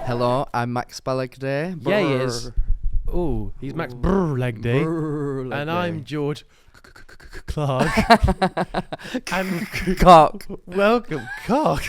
Hello, I'm Max Balegde. Yeah, he is. Oh, he's Max Balegde. And I'm George Clarke. And Cock. welcome, Cock.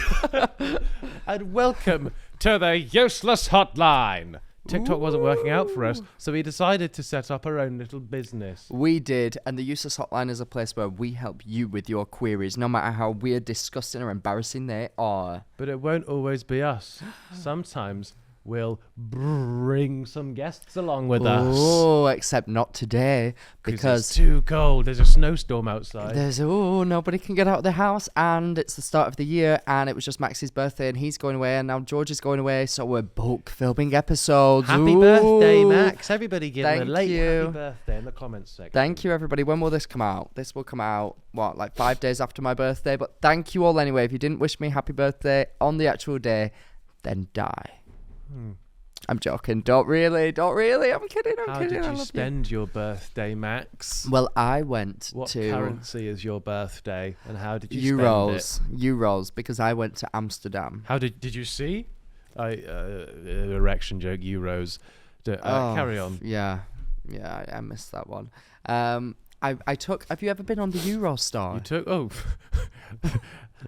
And welcome to the Useless Hotline. TikTok wasn't working out for us, so we decided to set up our own little business. We did, and the Useless Hotline is a place where we help you with your queries, no matter how weird, disgusting, or embarrassing they are. But it won't always be us. Sometimes we'll bring some guests along with us. Oh, except not today, because it's too cold. There's a snowstorm outside. Nobody can get out of the house, and it's the start of the year, and it was just Max's birthday, and he's going away, and now George is going away, so we're bulk filming episodes. Happy birthday, Max. Everybody give him a late happy birthday in the comments section. Thank you, everybody. When will this come out? This will come out, like 5 days after my birthday, but thank you all anyway. If you didn't wish me happy birthday on the actual day, then die. I'm joking. Don't really. I'm kidding. How did you spend your birthday, Max? Well, I went what to... What currency is your birthday, and how did you spend it? Euros, because I went to Amsterdam. How did you see? Erection joke, Euros. Carry on. Yeah, I missed that one. I took... Have you ever been on the Eurostar? You took... Oh.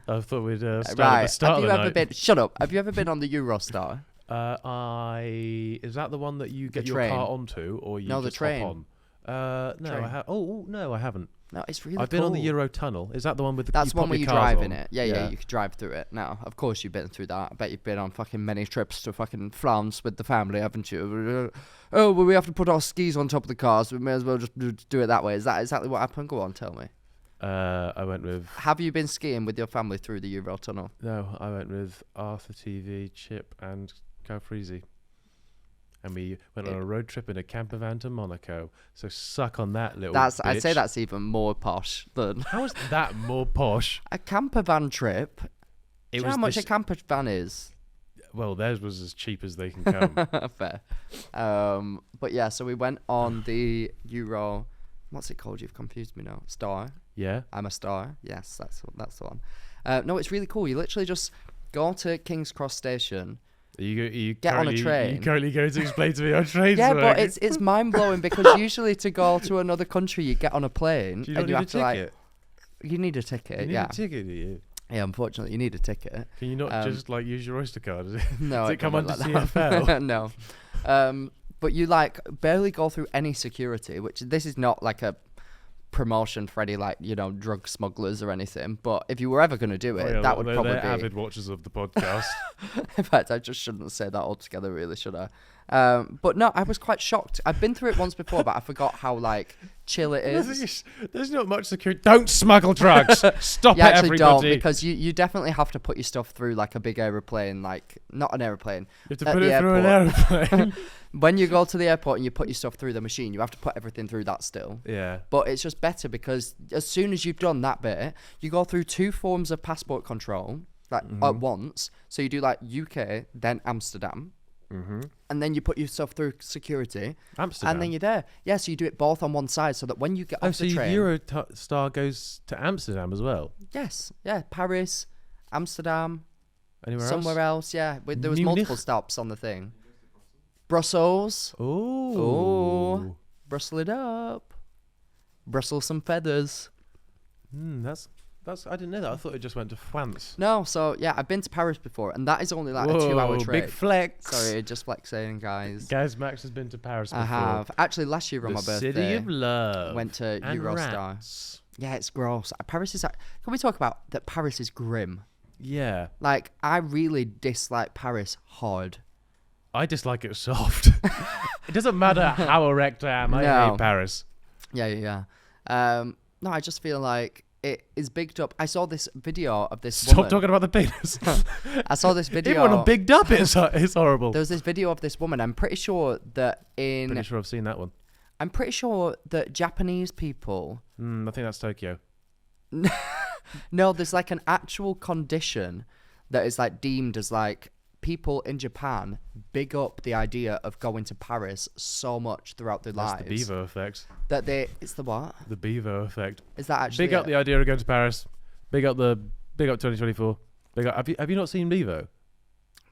I thought we'd start at the start Have of you the ever night. been... Shut up. Have you ever been on the Eurostar? Is that the one that you get your train. car onto, or you No, the just train. hop on? No, Train. I have. Oh, no, I haven't. No, it's really I've been on the cool. Euro Tunnel. Is that the one with the? That's you one where pop you your cars drive on? in it. Yeah, you could drive through it. Now, of course, you've been through that. I bet you've been on fucking many trips to fucking France with the family, haven't you? Oh, well, we have to put our skis on top of the cars. We may as well just do it that way. Is that exactly what happened? Go on, tell me. I went with. Have you been skiing with your family through the Euro Tunnel? No, I went with Arthur TV, Chip, and Calfreezy. And we went on a road trip in a camper van to Monaco. So suck on that little bitch. I'd say that's even more posh than... How is that more posh? A camper van trip? Do you know how much a camper van is? Well, theirs was as cheap as they can come. Fair. But yeah, so we went on the Euro... What's it called? You've confused me now. Star. Yeah. I'm a star. Yes, that's the one. No, it's really cool. You literally just go to King's Cross Station... You get on a train. You currently going to explain to me how trains yeah, work. but it's mind blowing because usually to go to another country you get on a plane Do you and you need have a to ticket? You need a ticket. You need yeah, a ticket, do you? Yeah, unfortunately, you need a ticket. Can you not just use your Oyster card? No, does it come under like CFL? No. But you barely go through any security, which this is not like a promotion for any drug smugglers or anything, but if you were ever going to do it, that would probably be avid watchers of the podcast. In fact, I just shouldn't say that altogether, really, should I? But no, I was quite shocked. I've been through it once before, but I forgot how chill it is. There's not much security. Don't smuggle drugs. Stop you it, actually everybody. don't, because you definitely have to put your stuff through a big aeroplane, not an aeroplane. You have to put it through an aeroplane. When you go to the airport and you put your stuff through the machine, you have to put everything through that still. Yeah. But it's just better because as soon as you've done that bit, you go through 2 forms of passport control at once. So you do UK, then Amsterdam. Mm-hmm. And then you put your stuff through security. Amsterdam. And then you're there. Yeah, so you do it both on one side so that when you get off the train... so Eurostar goes to Amsterdam as well? Yes. Yeah, Paris, Amsterdam... Anywhere somewhere else, yeah. There was Munich? multiple stops on the thing. Brussels. Oh. Brussel it up. Brussels some feathers. That's. I didn't know that. I thought it just went to France. No, so yeah, I've been to Paris before, and that is only a 2-hour trip. Big flex. Sorry, just flexing, guys. Guys, Max has been to Paris before. I have. Actually, last year on my birthday. City of Love. Went to and Eurostar. Rats. Yeah, it's gross. Paris is... Can we talk about that Paris is grim? Yeah. I really dislike Paris hard. I dislike it soft. It doesn't matter how erect I am. I hate Paris. Yeah. No, I just feel like it is bigged up. I saw this video of this Stop woman. talking about the penis. I saw this video. Even when I'm bigged up, it's horrible. There was this video of this woman. I'm pretty sure that Pretty sure I've seen that one. I'm pretty sure that Japanese people... I think that's Tokyo. No, there's an actual condition that is deemed as people in Japan big up the idea of going to Paris so much throughout their lives. That's the Bevo effect. It's the what? The Bevo effect. Is that actually big up the idea of going to Paris? Big up 2024. Big up. Have you not seen Bevo?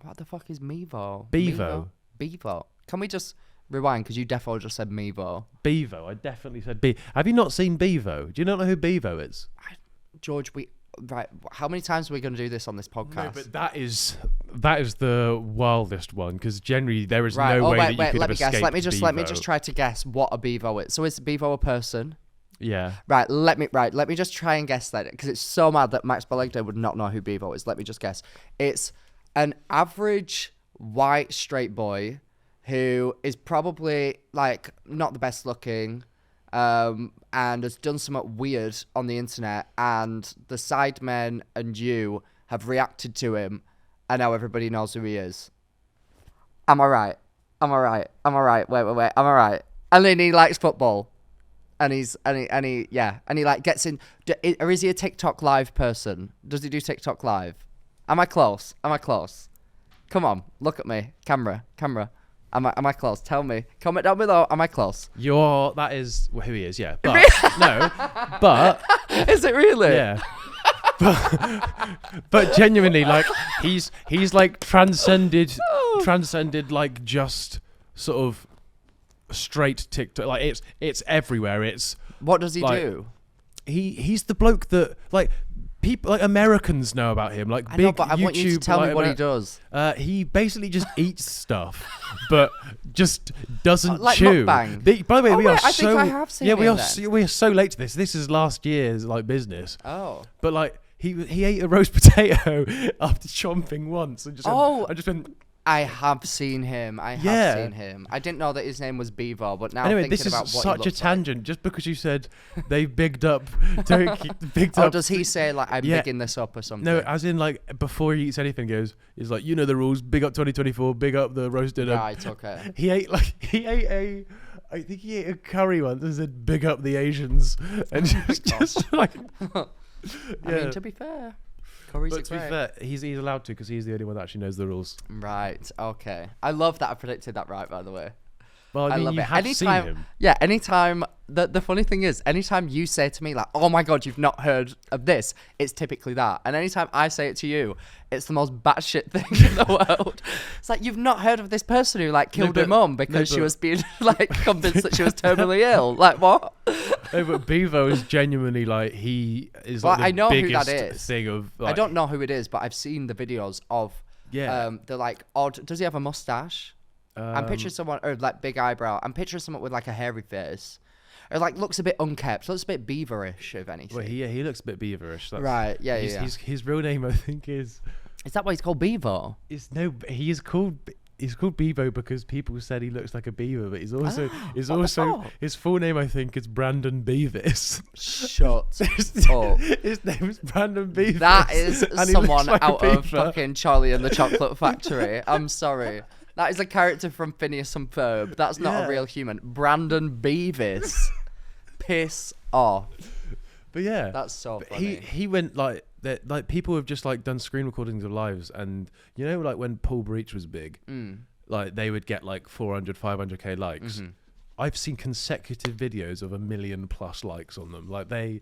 What the fuck is Mevo? Bevo. Bevo. Can we just rewind? Because you definitely just said Mevo. Bevo. I definitely said Bevo. Have you not seen Bevo? Do you not know who Bevo is? George, right. How many times are we going to do this on this podcast? No, but that is the wildest one because generally there is right. no way that you wait, could let have me guess. escaped Let me Bevo. just try to guess what a Bevo is. So is Bevo a person? Yeah. Right. Let me just try and guess that because it's so mad that Max Balegde would not know who Bevo is. Let me just guess. It's an average white straight boy who is probably like not the best looking, and has done something weird on the internet, and the sidemen and you have reacted to him, and now everybody knows who he is. Am I right? Wait. Am I right? And then he likes football, and he like gets in. Or is he a TikTok live person? Does he do TikTok live? Am I close? Come on, look at me, camera. Am I close? Tell me. Comment down below. Am I close? That is who he is, yeah. But no, but is it really? Yeah. but genuinely, like he's like transcended like just sort of straight TikTok. Like it's everywhere. It's what does he like, do? He's the bloke that like people like Americans know about him. Like I big know, but I want you to YouTube, tell me like, what he does. He basically just eats stuff, but just doesn't Like chew. mukbang? By the way, I think I have seen him we then. are so late to this. This is last year's like business. Oh. But like he ate a roast potato after chomping once and just I just went. I have seen him. I didn't know that his name was Bevo, but now Anyway, thinking this is about what such he a tangent. like. Just because you said they bigged up, Does he say like I'm bigging this up or something? No, as in like before he eats anything, he's like, you know the rules. Big up 2024. Big up the roast dinner. Right. Okay. I think he ate a curry once and said, "Big up the Asians," and just like. I mean, to be fair, curries are But to be great. fair, he's allowed to because he's the only one that actually knows the rules. Right. Okay. I love that I predicted that right. By the way. Well, I mean, love you it. have seen him. Yeah. Anytime. The funny thing is, anytime you say to me like, "Oh my god, you've not heard of this," it's typically that. And anytime I say it to you, it's the most batshit thing in the world. It's like you've not heard of this person who like killed her mum because she was being like convinced that she was terminally ill. Like what? No, but Bevo is genuinely like he is like the I know who biggest that is. thing of. Like, I don't know who it is, but I've seen the videos of. Yeah. The like odd. Does he have a mustache? I'm picturing someone or like big eyebrow. I'm picturing someone with like a hairy face. Or like looks a bit unkept. Looks a bit beaverish, if anything. Well, he looks a bit beaverish. That's, right. Yeah. His real name, I think, is. Is that why he's called Bevo? He's called Bevo because people said he looks like a beaver, but his full name, I think, is Brandon Beavis. Shut up. His name is Brandon Beavis. That is and he someone looks like out a of beaver. fucking Charlie and the Chocolate Factory. I'm sorry. That is a character from Phineas and Ferb. That's not a real human. Brandon Beavis. Piss off. But yeah, that's so funny. He went like that. Like people have just like done screen recordings of lives, and you know, like when Paul Breach was big, like they would get like 400, 500k likes. Mm-hmm. I've seen consecutive videos of 1 million plus likes on them. Like they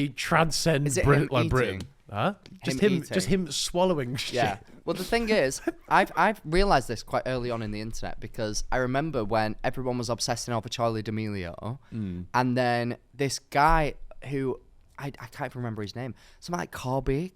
transcend Britain. Huh? Just him swallowing shit. Yeah. Well, the thing is, I've realised this quite early on in the internet because I remember when everyone was obsessing over Charlie D'Amelio, and then this guy who I can't remember his name, something like Corby.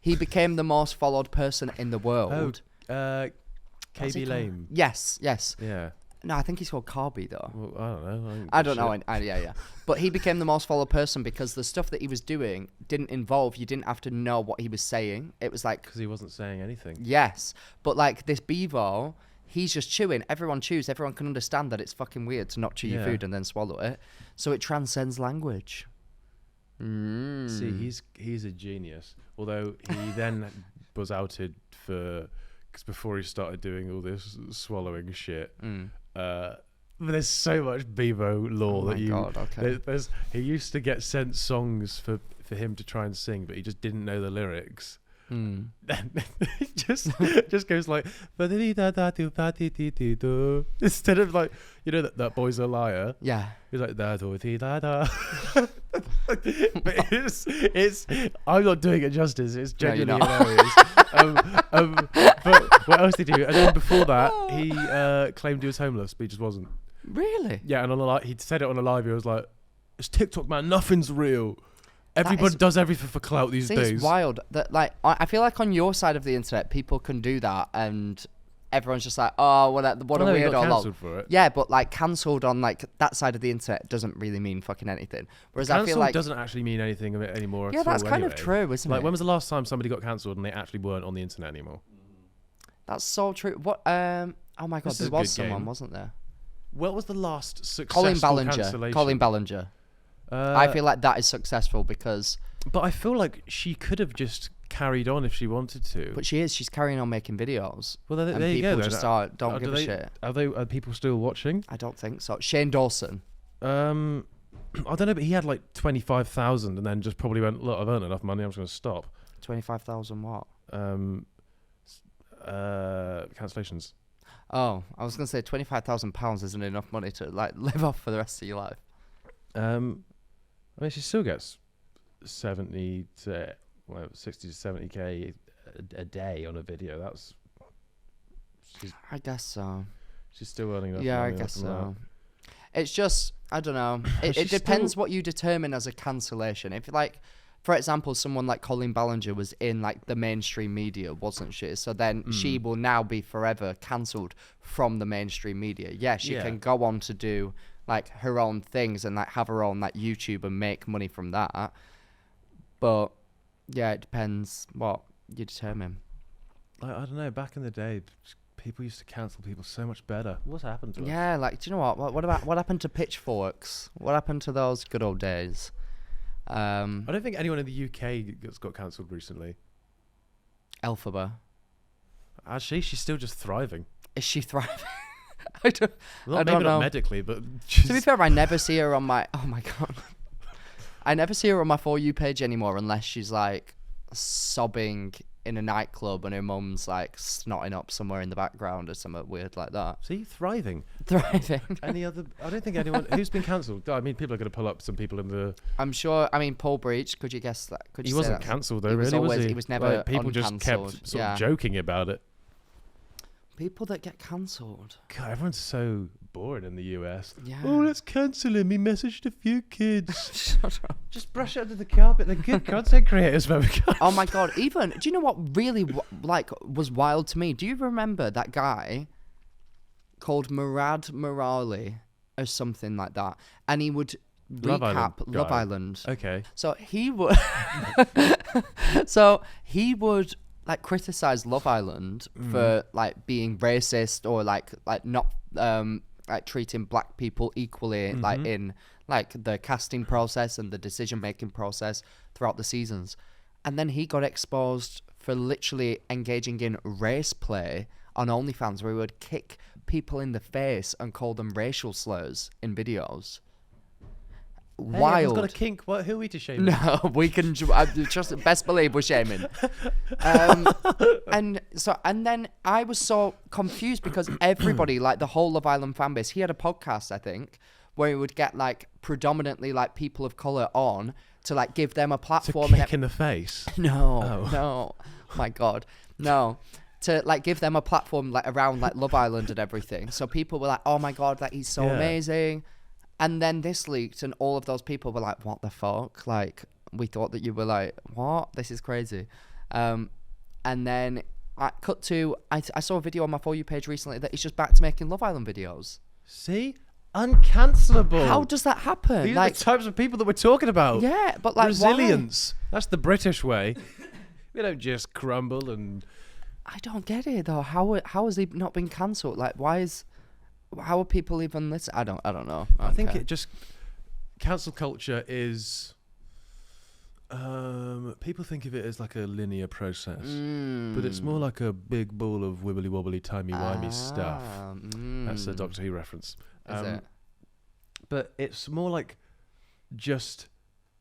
He became the most followed person in the world. KB Lame. Yes. Yeah. No, I think he's called Corby though. Well, I don't know. I don't know. Yeah. But he became the most followed person because the stuff that he was doing didn't involve, you didn't have to know what he was saying. It was like... Because he wasn't saying anything. Yes. But like this Bevo, he's just chewing. Everyone chews. Everyone can understand that it's fucking weird to not chew your food and then swallow it. So it transcends language. See, he's a genius. Although he then was outed for... Because before he started doing all this swallowing shit... there's so much Bevo lore he used to get sent songs for him to try and sing, but he just didn't know the lyrics. It just goes like instead of like, you know, that boy's a liar. Yeah. He's like But it's. I'm not doing it justice. It's genuinely No, hilarious. But what else did he do? And then before that, he claimed he was homeless, but he just wasn't. Really? Yeah, and he said it on a live. He was like, "It's TikTok, man. Nothing's real. Everybody does everything for clout these days." It's wild that I feel like on your side of the internet, people can do that and. Everyone's just like, oh, what a weirdo. Got cancelled for it. Yeah, but like cancelled on like that side of the internet doesn't really mean fucking anything. Whereas I feel Cancelled like doesn't actually mean anything of it anymore. yeah, that's kind anyway. of true, isn't like, it? when was the last time somebody got cancelled and they actually weren't on the internet anymore? That's so true. What? Oh my god, there was someone, wasn't there? What was the last successful cancellation? Colin Ballinger. I feel like that is successful because. But I feel like she could have just carried on if she wanted to. But she's carrying on making videos. Well, there and you go. People just don't give a shit. Are people still watching? I don't think so. Shane Dawson. I don't know, but he had like 25,000 and then just probably went, look, I've earned enough money, I'm just going to stop. 25,000 what? Cancellations. Oh, I was going to say £25,000 isn't enough money to like live off for the rest of your life. I mean, she still gets 60 to 70k a day on a video. I guess so. She's still earning enough. Yeah, money I guess so. that. It's just, I don't know. It depends what you determine as a cancellation. If like, for example, someone like Colin Ballinger was in like the mainstream media, wasn't she? So then she will now be forever cancelled from the mainstream media. Yeah, she can go on to do like her own things and like have her own like YouTube and make money from that. But yeah, it depends what you determine. I don't know. Back in the day, people used to cancel people so much better. What's happened to us? Yeah, like, do you know what happened to pitchforks? What happened to those good old days? I don't think anyone in the UK has got cancelled recently. Elphaba. Actually, she's still just thriving. Is she thriving? I don't Maybe know. not medically, but to be fair, I never see her on my. Oh my god. I never see her on my For You page anymore unless she's like sobbing in a nightclub and her mum's like snotting up somewhere in the background or something weird like that. See, thriving. Thriving. Any other? I don't think anyone who's been cancelled. I mean, people are going to pull up some people in the. I'm sure. I mean, Paul Breach. Could you guess that? He wasn't cancelled though, really, was he? He was never. Like, people just kept sort of joking about it. People that get cancelled. God, everyone's so bored in the US. Yeah. Oh, let's cancel him. He messaged a few kids. Shut up. Just brush it under the carpet. The good content creators, man. Oh my god! Even do you know what really was wild to me? Do you remember that guy called Murad Murali or something like that? And he would recap Love Island. Okay. So he would. He would like criticize Love Island for like being racist or like not like treating black people equally like in like the casting process and the decision making process throughout the seasons. And then he got exposed for literally engaging in race play on OnlyFans, where he would kick people in the face and call them racial slurs in videos. Wild. Hey, got a kink. What? Who are we to shame? No, we can just best believe we're shaming. And then I was so confused because everybody, like the whole Love Island fan base, he had a podcast, I think, where he would get like predominantly like people of color on to like give them a platform. To kick in the face. No, no, my God, no. To like give them a platform like around like Love Island and everything. So people were like, "Oh my God, like he's so amazing." And then this leaked, and all of those people were like, "What the fuck? Like, we thought that you were like, what? This is crazy." And then I saw a video on my For You page recently that he's just back to making Love Island videos. See? Uncancelable. How does that happen? These are the types of people that we're talking about. Yeah, but like resilience. Why? That's the British way. We don't just crumble and. I don't get it though. How has he not been cancelled? Like, how are people even listening? I don't know. I think it just cancel culture is. People think of it as like a linear process, but it's more like a big ball of wibbly wobbly timey wimey stuff. That's a Doctor Who reference. Is it? But it's more like just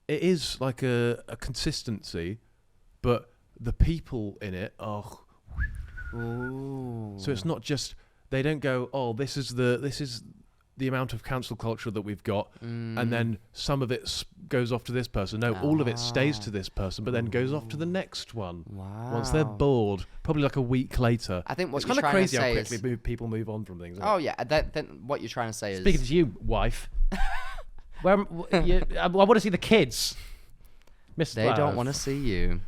it is like a consistency, but the people in it are. Ooh. So it's not just they don't go, oh, this is the the amount of cancel culture that we've got, and then some of it goes off to this person. No, all of it stays to this person, but then goes off to the next one. Wow. Once they're bored, probably like a week later. I think what it's you're kind of trying crazy to say how quickly people move on from things. Oh yeah, then what you're trying to say is... Speaking to you, wife. I want to see the kids. They don't want to see you.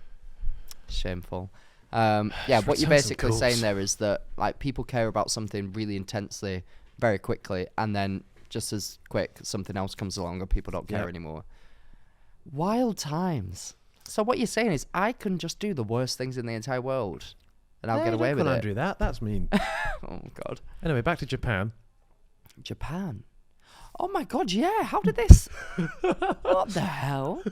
Shameful. Yeah, what you're basically saying there is that like people care about something really intensely very quickly, and then just as quick something else comes along and people don't care anymore. Wild times. So what you're saying is I can just do the worst things in the entire world and I'll get away with it. Do that. That's mean. Oh god. Anyway, back to Japan. Japan. Oh my god, yeah. How did this... What the hell?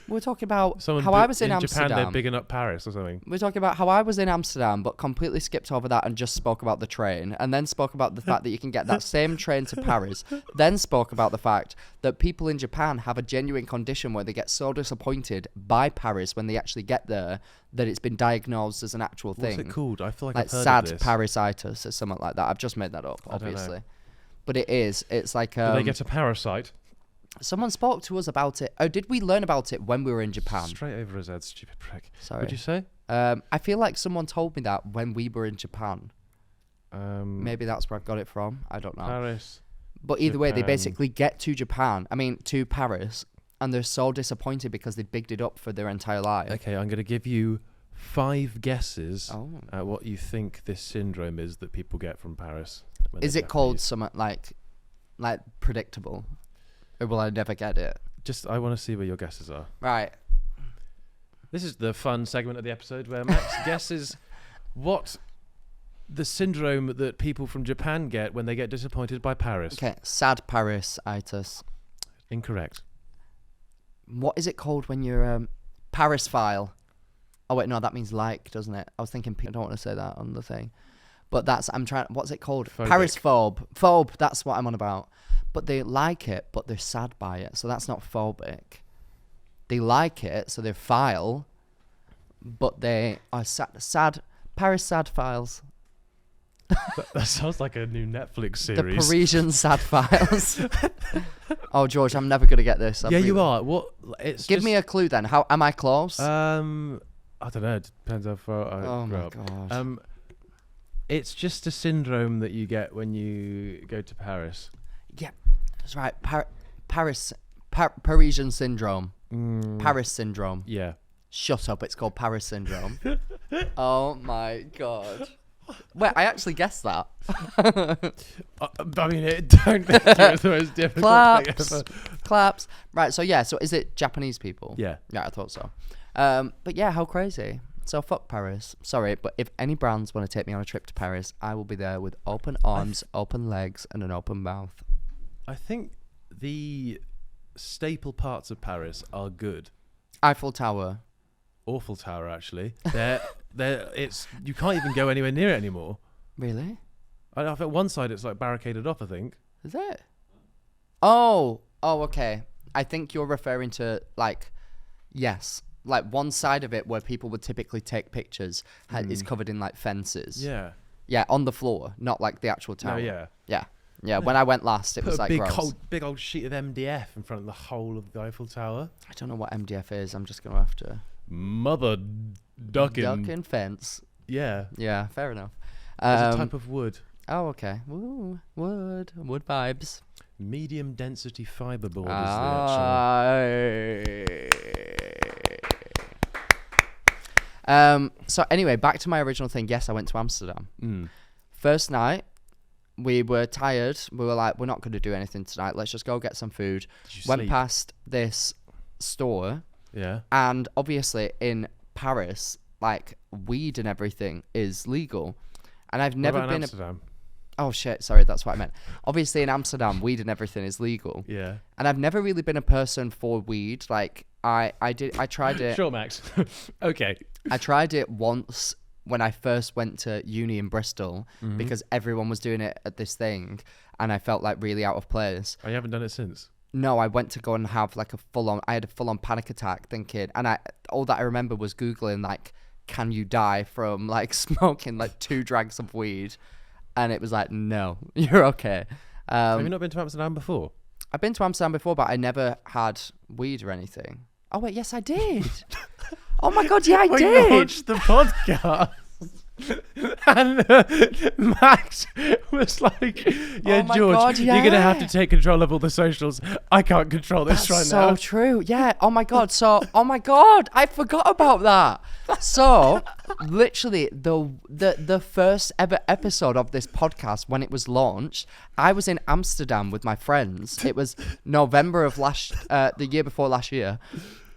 We're talking about how I was in Amsterdam. Japan, they're bigging up Paris or something. We're talking about how I was in Amsterdam, but completely skipped over that and just spoke about the train, and then spoke about the fact that you can get that same train to Paris, then spoke about the fact that people in Japan have a genuine condition where they get so disappointed by Paris when they actually get there that it's been diagnosed as an actual thing. What's it called? I feel like I've heard sad of this. Parasitis or something like that. I've just made that up, obviously. But it is. It's like... Do they get a parasite? Someone spoke to us about it. Oh, did we learn about it when we were in Japan? Straight over his head, stupid prick. Sorry. What'd you say? I feel like someone told me that when we were in Japan. Maybe that's where I got it from. I don't know. Paris. But either way, they basically get to to Paris, and they're so disappointed because they bigged it up for their entire life. Okay, I'm going to give you 5 guesses at what you think this syndrome is that people get from Paris. Is it called something like predictable? Or will I never get it? I want to see where your guesses are. Right. This is the fun segment of the episode where Max guesses what the syndrome that people from Japan get when they get disappointed by Paris. Okay, sad Parasitis. Incorrect. What is it called when you're Paris file? Oh wait, no, that means like, doesn't it? I was thinking I don't want to say that on the thing. But what's it called? Phobic. Parisphobe. Phobe, that's what I'm on about. But they like it, but they're sad by it. So that's not phobic. They like it, so they're file, but they are sad. Paris sad files. That sounds like a new Netflix series. The Parisian sad files. Oh, George, I'm never going to get this. You are. What? Give me a clue then. How am I close? I don't know. It depends how far I grew up. God. It's just a syndrome that you get when you go to Paris. Yeah, that's right. Parisian syndrome. Paris syndrome. Yeah. Shut up. It's called Paris syndrome. Oh my god. Wait, I actually guessed that. I mean, don't think it's the most difficult thing ever. Claps. Right, so is it Japanese people? Yeah. Yeah, I thought so. But yeah, how crazy. So fuck Paris. Sorry, but if any brands want to take me on a trip to Paris, I will be there with open arms, open legs, and an open mouth. I think the staple parts of Paris are good. Eiffel Tower. Awful Tower, actually. You can't even go anywhere near it anymore. Really? I think one side it's like barricaded off, I think. Is it? Oh, okay. I think you're referring to yes. Like one side of it where people would typically take pictures is covered in like fences. Yeah. Yeah, on the floor, not like the actual tower. No, yeah. Yeah. Yeah, when I went last, it was like gross. Big old sheet of MDF in front of the whole of the Eiffel Tower. I don't know what MDF is. I'm just going to have to... Mother ducking. Ducking fence. Yeah. Yeah, fair enough. It's a type of wood. Oh, okay. Ooh, wood vibes. Medium density fiberboard is the actual. So anyway, back to my original thing. Yes, I went to Amsterdam. First night, we were tired. We were like, we're not going to do anything tonight. Let's just go get some food. Went past this store. Yeah. And obviously in Paris, like weed and everything is legal. And I've never been... Amsterdam? Oh shit, sorry, that's what I meant. Obviously in Amsterdam, weed and everything is legal. Yeah. And I've never really been a person for weed. Like I tried it. Sure, Max. Okay. I tried it once when I first went to uni in Bristol because everyone was doing it at this thing and I felt like really out of place. Oh, you haven't done it since? No, I went to go and have like I had a full-on panic attack thinking, and all that I remember was Googling like, can you die from like smoking like 2 drags of weed? And it was like, no, you're okay. Have you not been to Amsterdam before? I've been to Amsterdam before, but I never had weed or anything. Oh wait, yes I did. Oh my god, yeah I did. We launched the podcast. And Max was like, "Yeah, Oh my George, God, you're gonna have yeah. to take control of all the socials. I can't control this That's right now." so true. Yeah. Oh my god. So, oh my god, I forgot about that. So, literally, the first ever episode of this podcast, when it was launched, I was in Amsterdam with my friends. It was November of the year before last year.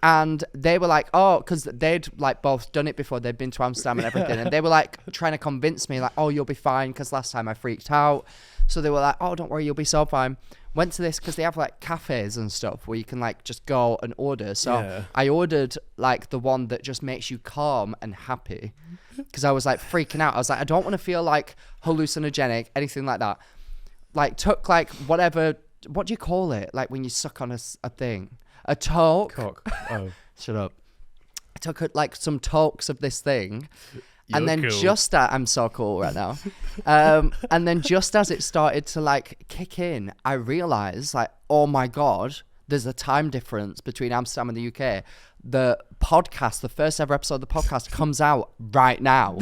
And they were like, oh, because they'd like both done it before. They'd been to Amsterdam and everything. And they were like trying to convince me like, oh, you'll be fine. Because last time I freaked out. So they were like, oh, don't worry, you'll be so fine. Went to this because they have like cafes and stuff where you can like just go and order. So I ordered like the one that just makes you calm and happy. Because I was like freaking out. I was like, I don't want to feel like hallucinogenic, anything like that. Like took like whatever, what do you call it? Like when you suck on a thing. A talk. Cock. Oh. Shut up. I took like some talks of this thing. And then cool. I'm so cool right now. And then just as it started to like kick in, I realized like, oh my God, there's a time difference between Amsterdam and the UK. The podcast, the first ever episode of the podcast comes out right now.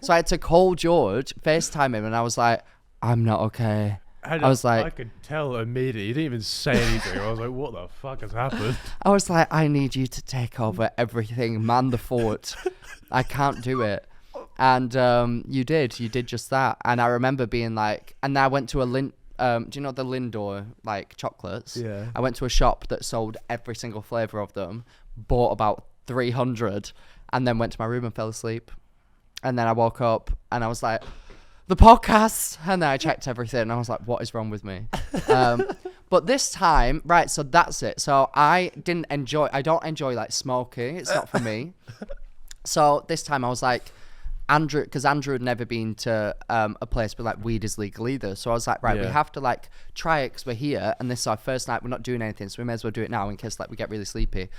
So I had to call George, FaceTime him, and I was like, I'm not okay. I was like, I could tell immediately. You didn't even say anything. I was like, what the fuck has happened? I was like, I need you to take over everything, man the fort. I can't do it. And you did just that. And I remember being like, and I went to do you know the Lindor like chocolates? Yeah. I went to a shop that sold every single flavor of them, bought about 300, and then went to my room and fell asleep. And then I woke up and I was like, the podcast, and then I checked everything and I was like, what is wrong with me? But this time, right, so that's it. So I don't enjoy like smoking. It's not for me. So this time I was like, because Andrew had never been to a place where like weed is legal either. So I was like, right, we have to like try it because we're here and this is our first night. We're not doing anything, so we may as well do it now in case like we get really sleepy.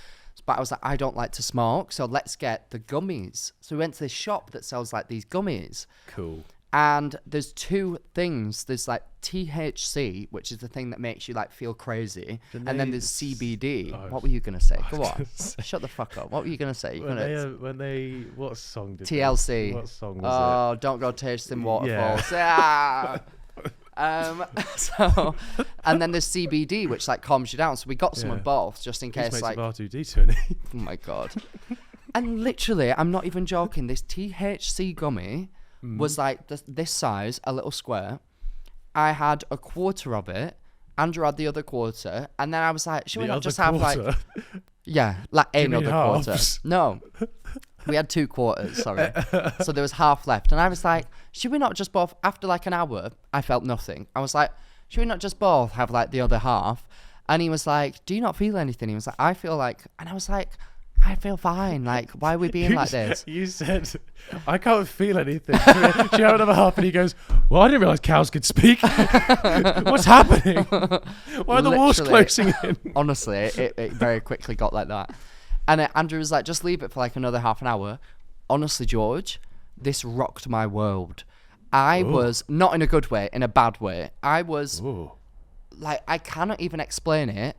But I was like, I don't like to smoke, so let's get the gummies. So we went to this shop that sells like these gummies. Cool. And there's two things. There's like THC, which is the thing that makes you like feel crazy. And then there's CBD. What were you going to say? Go on. Shut the fuck up. What were you going to say? What song did TLC. What song was it? Don't go tasting waterfalls. Yeah. So, and then there's CBD, which like calms you down. So we got some of both just in case like. R2D2. Oh my God. And literally, I'm not even joking. This THC gummy was like this size, a little square. I had a quarter of it. Andrew had the other quarter. And then I was like, should we not just have like... Yeah, like another quarter. No. We had 2 quarters, sorry. So there was half left. And I was like, should we not just both... After like an hour, I felt nothing. I was like, should we not just both have like the other half? And he was like, do you not feel anything? He was like, I feel like... And I was like... I feel fine. Like, why are we being like this? You said, I can't feel anything. Do you have another half? And he goes, well, I didn't realise cows could speak. What's happening? Why are the walls closing in? Honestly, it very quickly got like that. And Andrew was like, just leave it for like another half an hour. Honestly, George, this rocked my world. I was, not in a good way, in a bad way. I was, like, I cannot even explain it.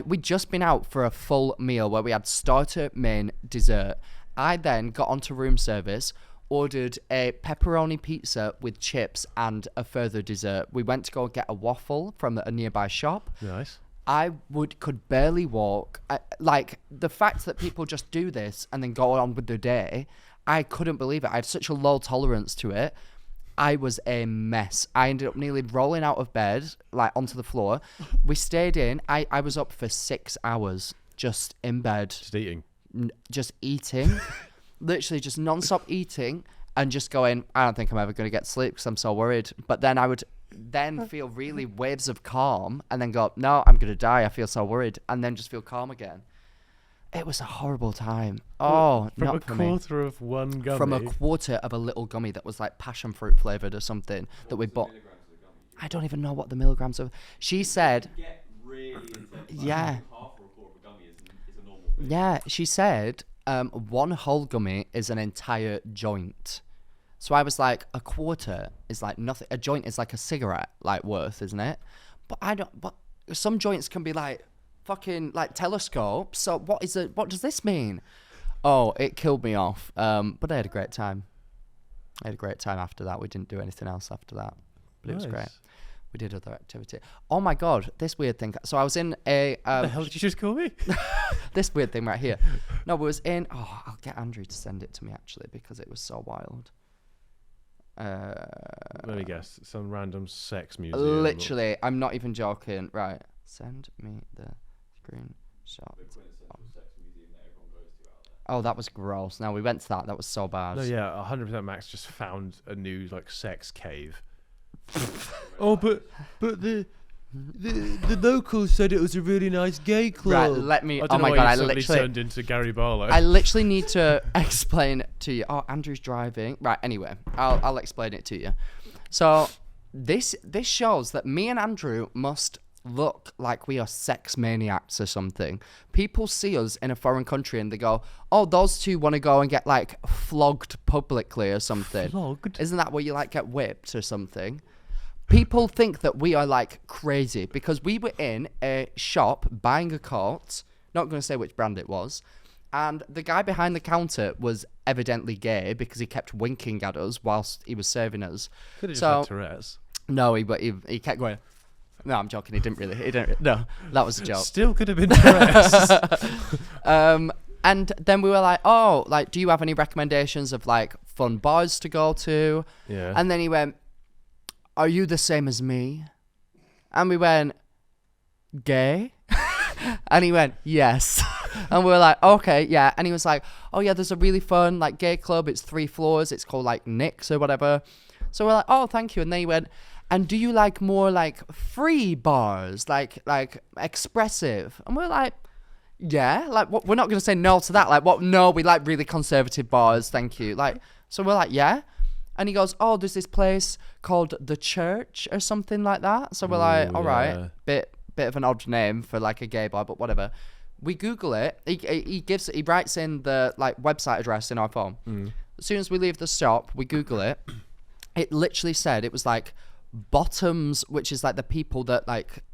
We'd just been out for a full meal where we had starter, main, dessert. I then got onto room service, ordered a pepperoni pizza with chips and a further dessert. We went to go get a waffle from a nearby shop. Nice. I could barely walk. Like, the fact that people just do this and then go on with their day, I couldn't believe it. I had such a low tolerance to it. I was a mess. I ended up nearly rolling out of bed, like onto the floor. We stayed in. I was up for 6 hours just in bed. Just eating. Just eating. Literally just non-stop eating and just going, I don't think I'm ever going to get sleep because I'm so worried. But then I would then feel really waves of calm and then go, no, I'm going to die. I feel so worried. And then just feel calm again. It was a horrible time. Oh, from not for me. From a quarter of one gummy? From a quarter of a little gummy that was like passion fruit flavoured or something that we bought. I don't even know what the milligrams of. She said... Yeah. Yeah, she said one whole gummy is an entire joint. So I was like, a quarter is like nothing. A joint is like a cigarette, like worth, isn't it? But some joints can be like fucking like telescopes. So what does this mean? Oh, it killed me off. But I had a great time. After that. We didn't do anything else after that. But it was great. We did other activity. Oh my God, this weird thing. So I was in a... what the hell did you just call me? This weird thing right here. No, we was in... Oh, I'll get Andrew to send it to me, actually, because it was so wild. Let me guess. Some random sex museum. Literally, I'm not even joking. Right. Send me the screenshot. Oh, that was gross. No, we went to that. That was so bad. No, yeah, 100% Max just found a new like sex cave. Oh, but the locals said it was a really nice gay club. Right, let me. I don't Oh know my why God, you I suddenly literally turned into Gary Barlow. I literally need to explain to you. Oh, Andrew's driving. Right. Anyway, I'll explain it to you. So this shows that me and Andrew must look like we are sex maniacs or something. People see us in a foreign country and they go, "Oh, those two want to go and get like flogged publicly or something." Flogged? Isn't that where you like get whipped or something? People think that we are like crazy because we were in a shop buying a coat. Not going to say which brand it was. And the guy behind the counter was evidently gay because he kept winking at us whilst he was serving us. Could have just had Tourette's. No, he kept going. No, I'm joking. He didn't. No, that was a joke. Still could have been Tourette's. And then we were like, oh, like, do you have any recommendations of like fun bars to go to? Yeah. And then he went, are you the same as me? And we went, gay? And he went, yes. And we were like, okay, yeah. And he was like, oh yeah, there's a really fun like gay club. It's 3 floors. It's called like Nick's or whatever. So we're like, oh, thank you. And then he went, and do you like more like free bars, like expressive? And we're like, yeah, like what? We're not gonna say no to that. Like what? No, we like really conservative bars. Thank you. Like so we're like, yeah. And he goes, oh, there's this place called The Church or something like that. So we're like, all right, bit of an odd name for like a gay bar, but whatever. We Google it. He writes in the like website address in our phone. As soon as we leave the shop, we Google it. It literally said it was like bottoms, which is like the people that like.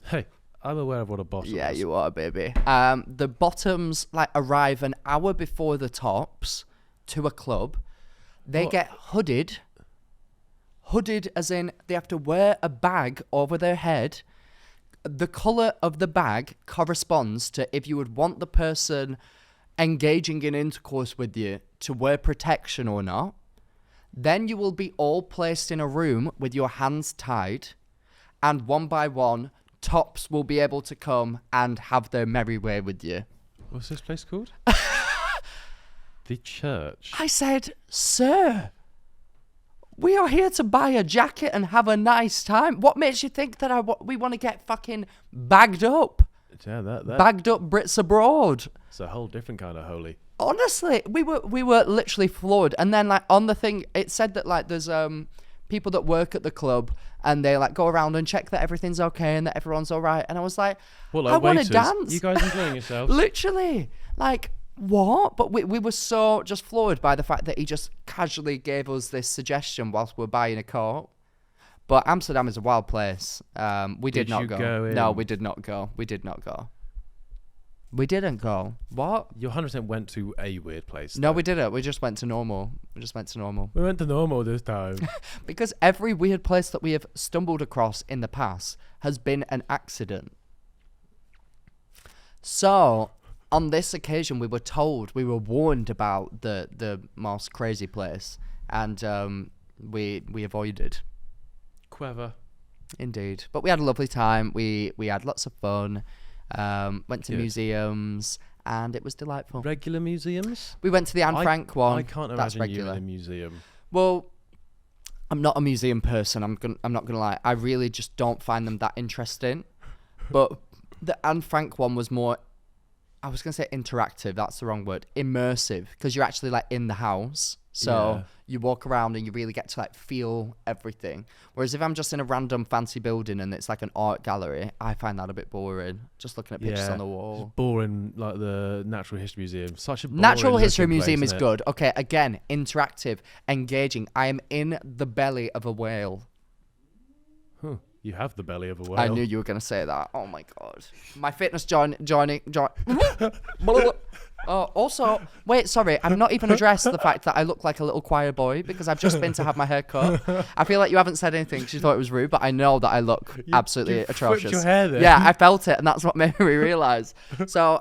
Hey, I'm aware of what a bottom is. Yeah, you are, baby. The bottoms like arrive an hour before the tops to a club. They get hooded as in they have to wear a bag over their head. The colour of the bag corresponds to if you would want the person engaging in intercourse with you to wear protection or not. Then you will be all placed in a room with your hands tied, and one by one, tops will be able to come and have their merry way with you. What's this place called? The Church. I said, sir, we are here to buy a jacket and have a nice time. What makes you think that we want to get fucking bagged up? Yeah, that bagged up Brits abroad. It's a whole different kind of holy. Honestly, we were literally floored. And then like on the thing, it said that like there's people that work at the club and they like go around and check that everything's okay and that everyone's all right. And I was like, well, I want to dance. You guys enjoying yourselves? Literally, like what? But we were so just floored by the fact that he just casually gave us this suggestion whilst we're buying a coat. But Amsterdam is a wild place. We did not go. No, we did not go. We didn't go. What? You 100% went to a weird place. No, we didn't. We just went to normal. We went to normal this time. Because every weird place that we have stumbled across in the past has been an accident. So, on this occasion, we were warned about the most crazy place. And we avoided. Clever. Indeed. But we had a lovely time. We had lots of fun. Went to museums, and it was delightful. Regular museums? We went to the Anne Frank one. I can't imagine you in a museum. Well, I'm not a museum person. I'm not gonna lie. I really just don't find them that interesting. But the Anne Frank one was more. I was gonna say interactive. That's the wrong word. Immersive, because you're actually like in the house. So Yeah. you walk around and you really get to like feel everything. Whereas if I'm just in a random fancy building and it's like an art gallery, I find that a bit boring. Just looking at pictures on the wall. Just boring, like the Natural History Museum. Such a boring Natural History looking Museum place, is isn't it? good. Okay, again, interactive, engaging. I am in the belly of a whale. Huh. You have the belly of a whale. I knew you were going to say that. Oh my God. My fitness joining. Oh, also, wait, sorry. I'm not even addressed the fact that I look like a little choir boy because I've just been to have my hair cut. I feel like you haven't said anything because you thought it was rude, but I know that I look absolutely you atrocious. flipped your hair there. Yeah, I felt it, and that's what made me realise. So,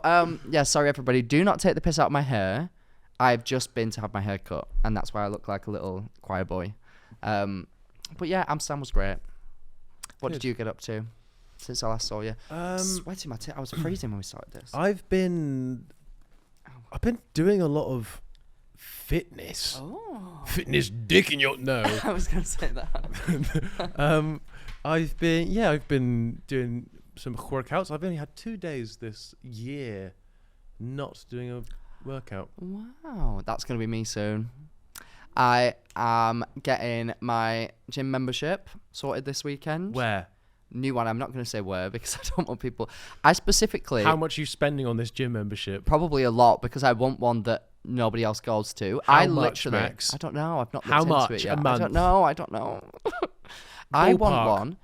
yeah, sorry, everybody. Do not take the piss out of my hair. I've just been to have my hair cut, and that's why I look like a little choir boy. But yeah, Amsterdam was great. What did you get up to since I last saw you? Sweating my I was freezing when we started this. I've been doing a lot of fitness. Oh. Fitness dick in your no. I was going to say that. I've been doing some workouts. I've only had 2 days this year not doing a workout. Wow, that's going to be me soon. I am getting my gym membership sorted this weekend. Where? New one. I'm not going to say where because I don't want people. I specifically. How much are you spending on this gym membership? Probably a lot because I want one that nobody else goes to. How much, Max? I don't know. I've not How looked much into it yet. a month? I don't know. I want Ballpark. one.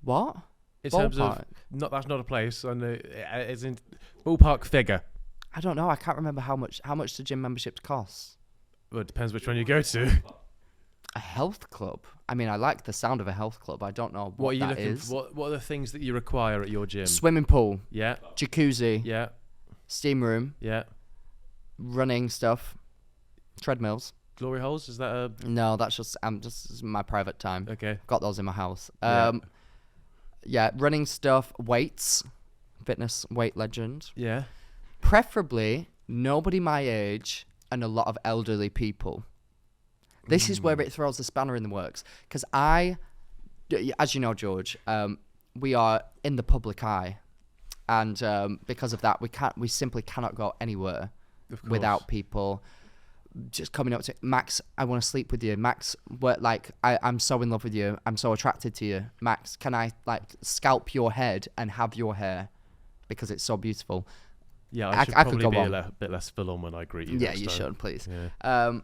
What? In terms of Ballpark? that's not a place. I know it's in ballpark figure. I don't know. I can't remember how much the gym memberships cost. Well, it depends which one you go to. A health club. I mean, I like the sound of a health club. I don't know What are you that looking is. for? What are the things that you require at your gym? Swimming pool, Yeah, jacuzzi, yeah, steam room, yeah. running stuff, treadmills. Glory holes? Is that a No, that's just my private time. okay? Got those in my house. Yeah. Yeah, running stuff, weights, fitness weight legend. Yeah. Preferably nobody my age and a lot of elderly people. This is where it throws the spanner in the works because as you know, George, we are in the public eye, and because of that, we simply cannot go anywhere without people just coming up to Max. I want to sleep with you, Max. I'm so in love with you. I'm so attracted to you, Max. Can I scalp your head and have your hair because it's so beautiful? Yeah, I should could probably go be on. a bit less full on when I greet you. Yeah, next you time. should, please. Yeah.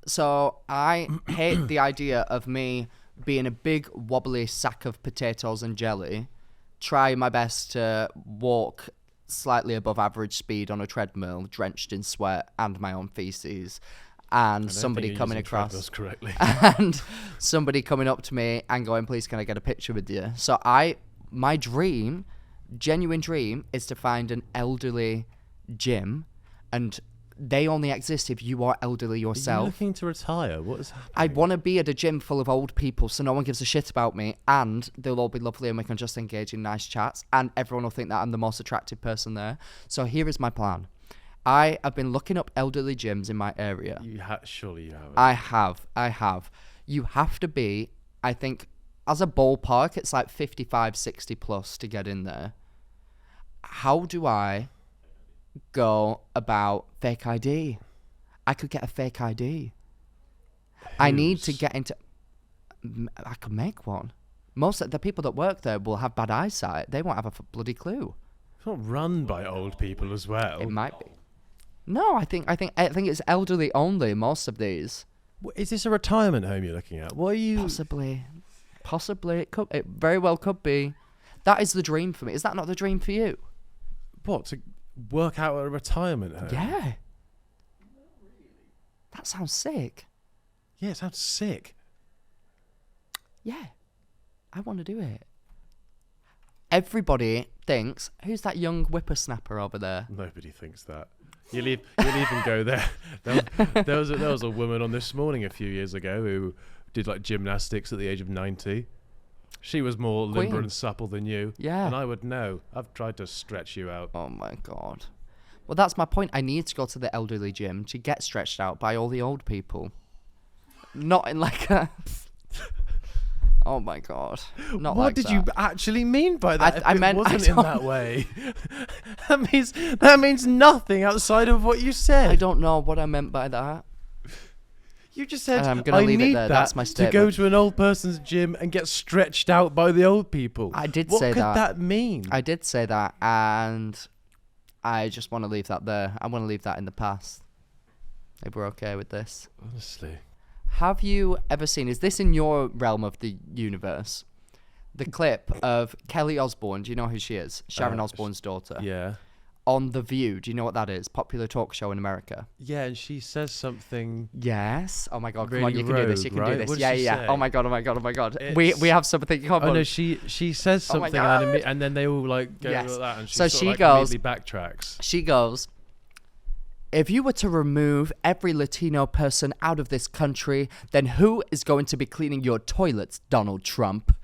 So I hate the idea of me being a big wobbly sack of potatoes and jelly, try my best to walk slightly above average speed on a treadmill, drenched in sweat and my own feces, and somebody coming across correctly. and somebody coming up to me and going, "Please, can I get a picture with you?" So my dream, genuine dream, is to find an elderly gym, and they only exist if you are elderly Are you yourself. looking to retire? What is happening? I want to be at a gym full of old people so no one gives a shit about me, and they'll all be lovely and we can just engage in nice chats, and everyone will think that I'm the most attractive person there. So here is my plan. I have been looking up elderly gyms in my area. Surely you haven't. I have. You have to be, I think, as a ballpark, it's like 55, 60 plus to get in there. How do I go about fake ID? I could get a fake ID. I need to get into... I could make one. Most of the people that work there will have bad eyesight. They won't have a bloody clue. It's not run by old people as well. It might be. No, I think it's elderly only, most of these. Is this a retirement home you're looking at? What are you... Possibly. It very well could be. That is the dream for me. Is that not the dream for you? What, to work out at a retirement home? Yeah. That sounds sick. Yeah, it sounds sick. Yeah. I want to do it. Everybody thinks, who's that young whippersnapper over there? Nobody thinks that. You'll even go there. There was a woman on This Morning a few years ago who did gymnastics at the age of 90. She was more limber Queen. and supple than you. Yeah. And I would know. I've tried to stretch you out. Oh my God. Well, that's my point. I need to go to the elderly gym to get stretched out by all the old people. Not in a... Oh my God. Not What like did that. you actually mean by that? I If meant- it I wasn't in don't- that way. that means nothing outside of what you said. I don't know what I meant by that. You just said, I'm gonna I leave it need there. that That's my to go statement. to an old person's gym and get stretched out by the old people. I did what say could that. that mean? I did say that, and I just want to leave that there. I want to leave that in the past. If we're okay with this. Honestly. Have you ever seen, is this in your realm of the universe, the clip of Kelly Osbourne? Do you know who she is? Sharon Osbourne's daughter. Yeah. On The View. Do you know what that is? Popular talk show in America. Yeah, and she says something. Yes. Oh my God. Come Really on, you can do this. You rogue, can do right? this. What does Yeah, she yeah. say? Oh my God. Oh my God. Oh my God. We have something in common. Oh no, she says Oh my something God. and then they all like go Yes. like that, and she So sort she of, like, goes- immediately backtracks. She goes, if you were to remove every Latino person out of this country, then who is going to be cleaning your toilets, Donald Trump?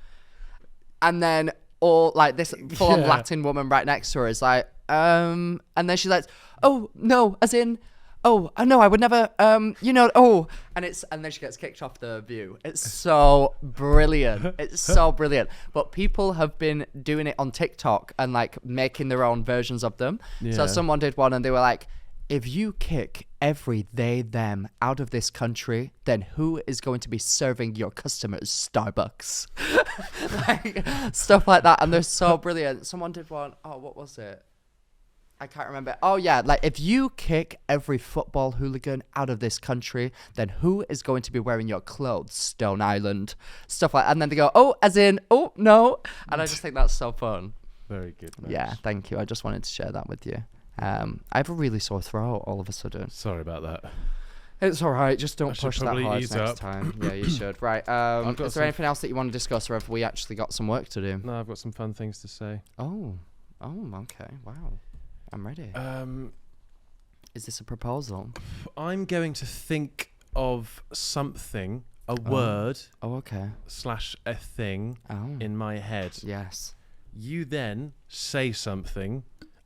And then all like this full-on Yeah. Latin woman right next to her is like, and then she's like, oh no, as in, oh no, I would never, and then she gets kicked off The View. It's so brilliant. It's so brilliant. But people have been doing it on TikTok and like making their own versions of them. So Yeah. someone did one and they were like, if you kick every they, them out of this country, then who is going to be serving your customers Starbucks? Like, stuff like that. And they're so brilliant. Someone did one. Oh, what was it? I can't remember. Oh, yeah. Like, if you kick every football hooligan out of this country, then who is going to be wearing your clothes, Stone Island? Stuff like that. And then they go, oh, as in, oh, no. And I just think that's so fun. Very good. Max. Yeah, thank you. I just wanted to share that with you. I have a really sore throat all of a sudden. Sorry about that. It's all right. Just I don't should push that probably hard ease next up. time. Yeah, you should. Right. I've got Is there some- anything else that you want to discuss, or have we actually got some work to do? No, I've got some fun things to say. Oh, okay. Wow. I'm ready. Is this a proposal? I'm going to think of something, a word Oh, okay. / a thing Oh. in my head. Yes. You then say something,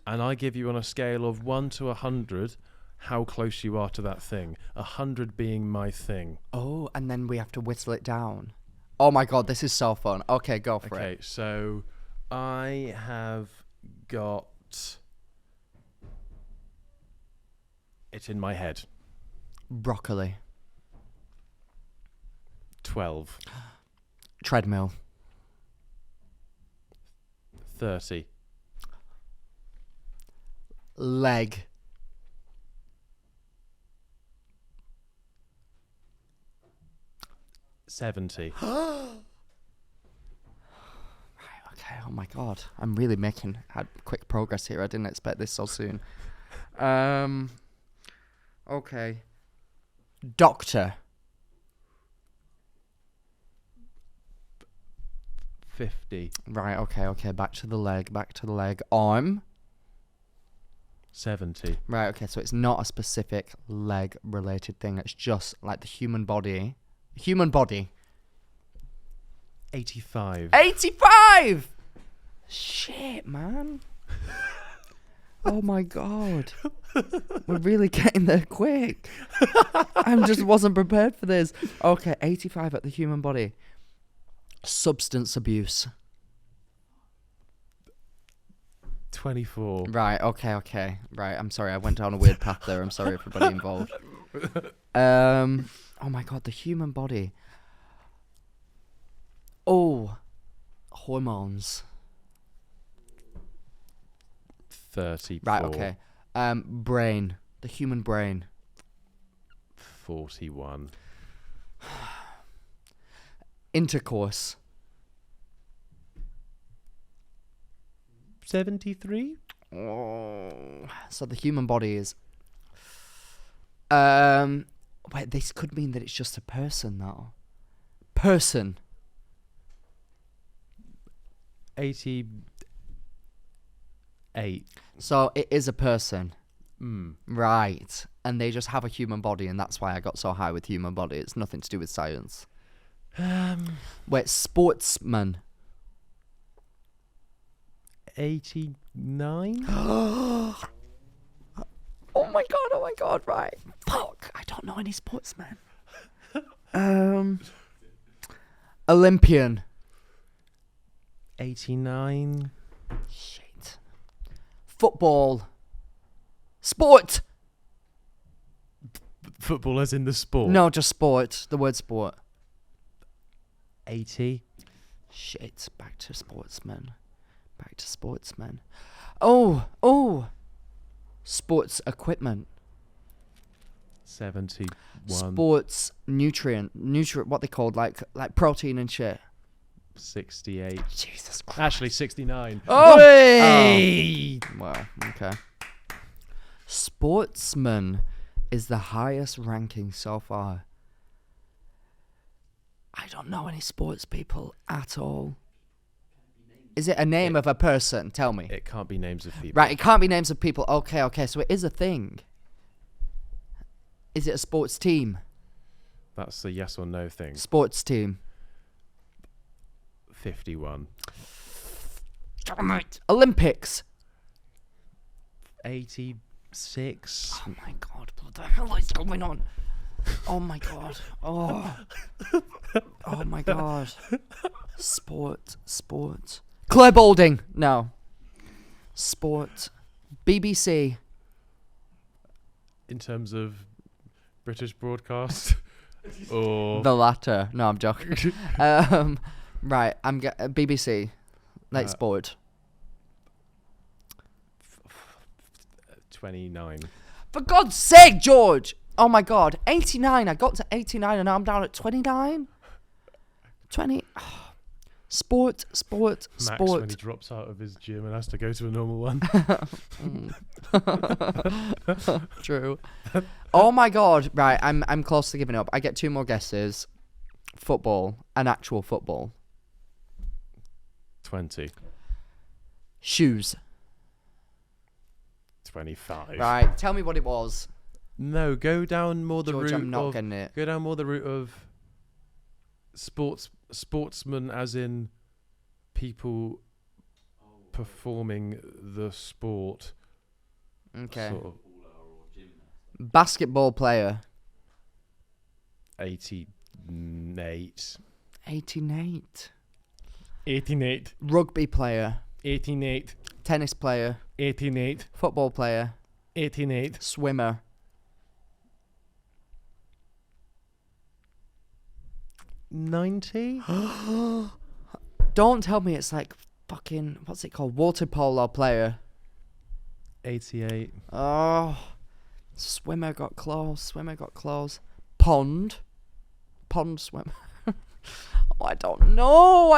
and I give you on a scale of 1 to 100 how close you are to that thing. 100 being my thing. Oh, and then we have to whittle it down. Oh my God, this is so fun. Okay, go for Okay, it. so I have got it in my head. Broccoli. 12. Treadmill. 30. Leg. $70. Okay, oh my God. I'm really had quick progress here. I didn't expect this so soon. Okay. Doctor. 50. Right, okay. Back to the leg. Arm. 70. Right, okay, so it's not a specific leg related thing. It's just like the human body. 85. 85! Shit, man. Oh my God. We're really getting there quick. I just wasn't prepared for this. Okay, 85 at the human body. Substance abuse. 24. Right, okay. Right, I'm sorry. I went down a weird path there. I'm sorry, everybody involved. Oh my God, the human body. Oh, hormones. 34. Right, okay. Brain. The human brain. 41. Intercourse. 73. Oh, so the human body is. Wait, this could mean that it's just a person, though. Person. 88. So it is a person. Mm. Right. And they just have a human body, and that's why I got so high with human body. It's nothing to do with science. Wait, sportsman. 89. Oh my god, right. Fuck, I don't know any sportsmen. Olympian. 89. Shit. Football. Sport. Football as in the sport. No, just sport. The word sport. 80. Shit. Back to sportsman. Oh. Sports equipment. 71. Sports nutrient. What they called like protein and shit. 68. Jesus Christ. Actually, 69. Oh. Hey! Wow. Okay. Sportsman is the highest ranking so far. I don't know any sports people at all. Is it a name of a person? Tell me. It can't be names of people. Right, it can't be names of people. Okay, so it is a thing. Is it a sports team? That's a yes or no thing. Sports team. 51. Damn it. Olympics. 86. Oh my god, what the hell is going on? Oh my god. Oh my god. Sport. Claire Balding. No. Sport. BBC. In terms of British broadcast? Or The latter. No, I'm joking. Right, BBC. Like sport. 29. For God's sake, George! Oh my god, 89. I got to 89 and now I'm down at 29. 20. Sport. Max when he drops out of his gym and has to go to a normal one. True. Oh my god. Right, I'm close to giving up. I get 2 more guesses. Football. An actual football. 20. Shoes. 25. Right, tell me what it was. No, go down more the George, route I'm not of getting it. Go down more the route of sportsmen, as in people performing the sport. Okay. Sort of Basketball player. 88. 88. 88. Rugby player. 88. Tennis player. 88. Football player. 88. Swimmer. 90. Don't tell me it's like fucking, what's it called? Water polo player. 88. Oh. Swimmer got close. Pond swimmer. Oh, I don't know.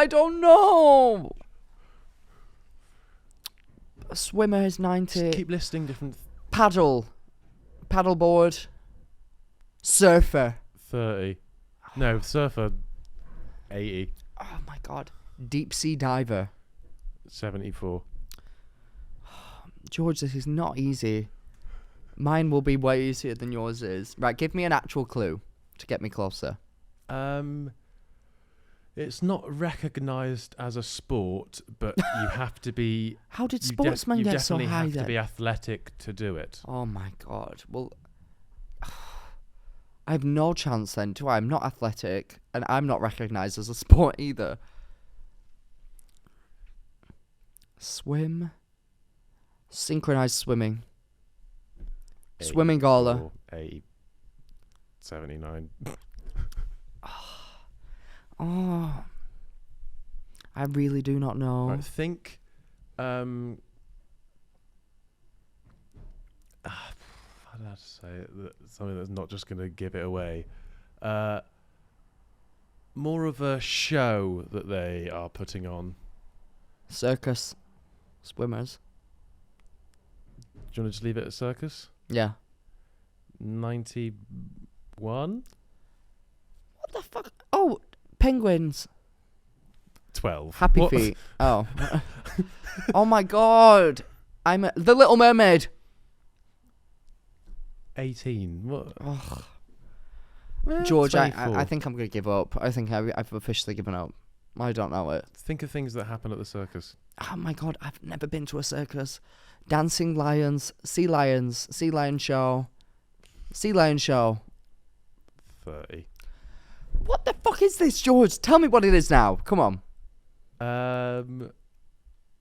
A swimmer is 90. Just keep listing different. Paddleboard. Surfer. 30. No, surfer. 80. Oh my god. Deep sea diver. 74. George, this is not easy. Mine will be way easier than yours is. Right, give me an actual clue to get me closer. It's not recognised as a sport, but you have to be. How did sportsmen get so high You definitely have then? to be athletic to do it. Oh my god. Well, I have no chance then, do I? I'm not athletic, and I'm not recognised as a sport either. Swim. Synchronised swimming. Swimming gala. 80. 79. Oh. I really do not know. I think. I don't know how to say it. Something that's not just going to give it away. More of a show that they are putting on. Circus. Swimmers. Do you want to just leave it at circus? Yeah. 91? What the fuck? Oh, penguins. 12. Happy What? feet. Oh. Oh my god. The Little Mermaid. 18. What? Oh. Well, George, I 24. think I'm going to give up. I think I've officially given up. I don't know it. Think of things that happen at the circus. Oh my god, I've never been to a circus. Dancing lions, sea lion show. 30. What the fuck is this, George? Tell me what it is now. Come on. I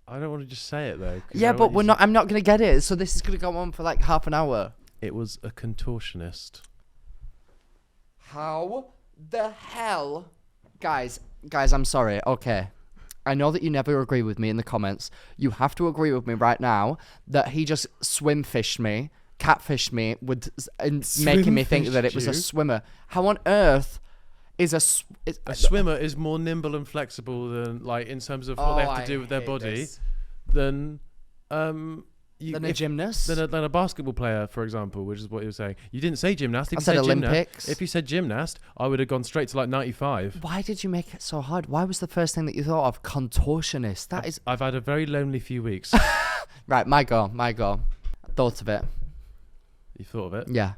don't want to just say it though. 'cause Yeah, I but want you to- I'm not going to get it. So this is going to go on for like half an hour. It was a contortionist. How the hell? Guys, I'm sorry. Okay. I know that you never agree with me in the comments. You have to agree with me right now that he just swim-fished me, catfished me, making me think that it was a swimmer. How on earth is a swimmer is more nimble and flexible than, like, in terms of what they have to do with their body than a gymnast? Than a basketball player, for example, which is what you were saying. You didn't say gymnast. If I you said Olympics. Gymnast, if you said gymnast, I would have gone straight to like 95. Why did you make it so hard? Why was the first thing that you thought of contortionist? I've had a very lonely few weeks. Right, my go. Thought of it. You thought of it? Yeah.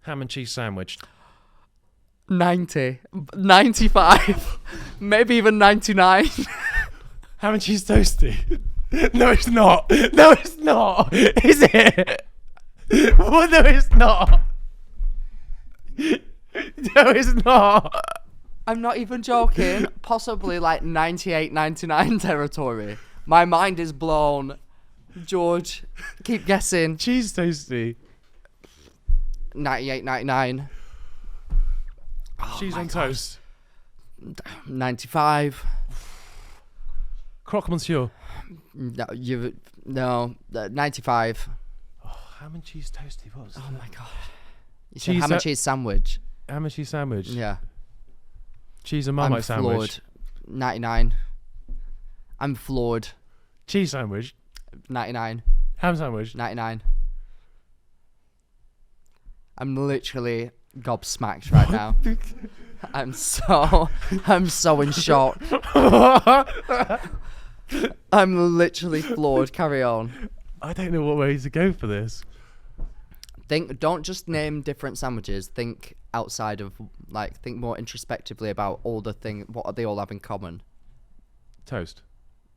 Ham and cheese sandwich. 90. 95. Maybe even 99. Ham and cheese toasty. No, it's not. No, it's not. Is it? Well, no, it's not. No, it's not. I'm not even joking. Possibly like 98, 99 territory. My mind is blown. George, keep guessing. Cheese toasty. 98, 99. Cheese on toast. 95. Croque monsieur. No, 95. Oh, ham and cheese toasty. What was Oh that? my god. You said ham and cheese sandwich. Ham and cheese sandwich. Yeah. Cheese and Marmite sandwich. Floored. 99. I'm floored. Cheese sandwich. 99. Ham sandwich. 99. I'm literally gobsmacked right now. I'm so in shock. I'm literally floored. Carry on. I don't know what way to go for this. Don't just name different sandwiches. Think outside of, like, think more introspectively about all the things. What they all have in common? Toast.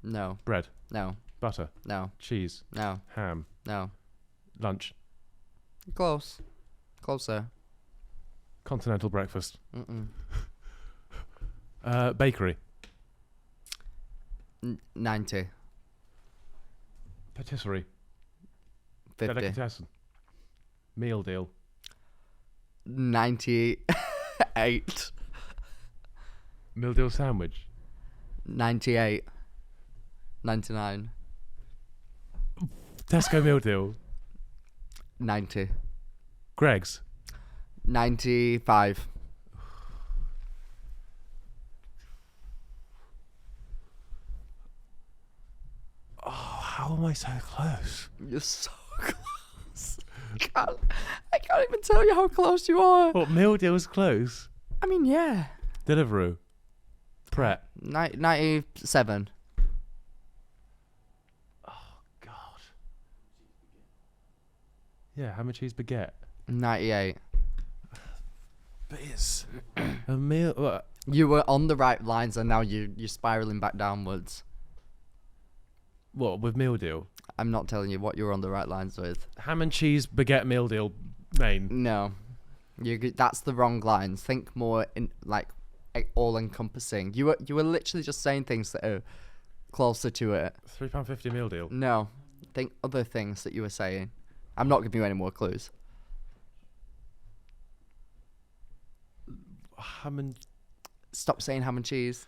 No. Bread. No. Butter. No. Cheese. No. Ham. No. Lunch. Closer. Continental breakfast. Mm-mm. Bakery. 90. Patisserie. 50. Delicatessen. Meal deal. 98. Meal deal sandwich. 98. 99. Tesco meal deal. 90. Greg's. 95. Oh, how am I so close? You're so close. I can't even tell you how close you are. What, meal deal's close? I mean, yeah. Deliveroo. Pret. 97. Oh, God. Yeah, ham and cheese baguette. 98. But it's a meal. What? You were on the right lines and now you're spiraling back downwards. What, with meal deal? I'm not telling you what you're on the right lines with. Ham and cheese baguette meal deal main. No. That's the wrong lines. Think more in, like, all encompassing. You were literally just saying things that are closer to it. £3.50 meal deal. No. Think other things that you were saying. I'm not giving you any more clues. Ham and... Stop saying ham and cheese.